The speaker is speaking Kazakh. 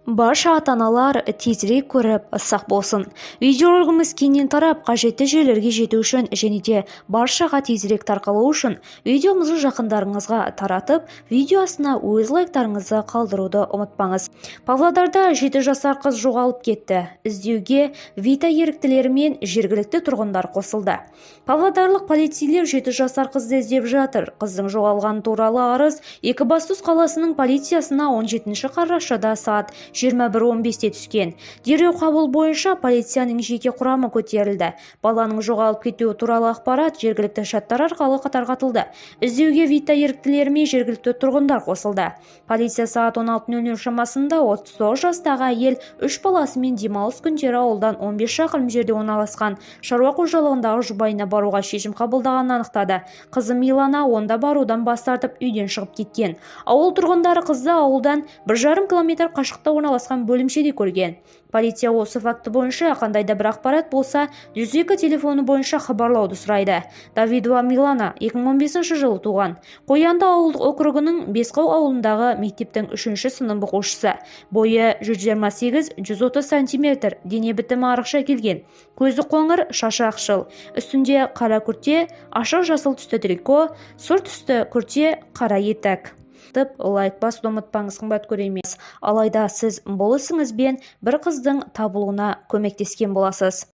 Барша ата-аналар тезірек көріп, сақ болсын. Видеоролигіміз кеңінен тарап, қажетті жерлерге жету үшін және де баршаға тезірек тарқалу үшін видеомызды жақындарыңызға таратып, видео астына өз лайктарыңызды қалдыруды ұмытпаңыз. Павлодарда 7 жасар қыз жоғалып кетті. Іздеуге Вита еріктілері мен жергілікті тұрғындар қосылды. Павлодарлық полицейлер 7 жасар қызды іздеп жатыр. Қыздың жоғалғаны туралы арыз Екібастұз қаласының полициясына 17 қарашада сағат 21:15-те түскен. Дереу қабыл бойынша полицияның жеке құрамы көтерілді. Баланың жоғалып кетуі туралы ақпарат жергілікті чаттар арқылы тарқатылды. Іздеуге Вита еріктілері мен жергілікті тұрғындар қосылды. Полиция сағат 16:00 шамасында 39 жастағы әйел 3 баласымен демалыс күндері ауылдан 15 шақырым жерде орналасқан шаруа қожалығындағы жұбайына баруға шешім қабылдағанын анықтады. Қызы Милана онда барудан бас тартып үйден шығып кеткен. Ауыл тұрғындары қызды ауылдан 1,5 километр қашықта орналасқан бөлімшеде көрген. Полиция осы факті бойынша қандай да бір ақпарат болса, 102 телефоны бойынша хабарлауды сұрайды. Давидова Милана 2015 жылы туған. Қоянды ауылдық округінің Бесқау ауылындағы мектептің 3-ші сынып оқушысы. Бойы 128-130 см, дене бітімі арықша келген. Көзі қоңыр, шашы ақшыл. Үстінде қара күрте, ашық жасыл түсті трико, сұр түсті күрте, қара етік. Лайк басуды ұмытпаңыз, қымбат көрермен. Алайда сіз бұл ісіңізбен бір қыздың табылуына көмектескен боласыз.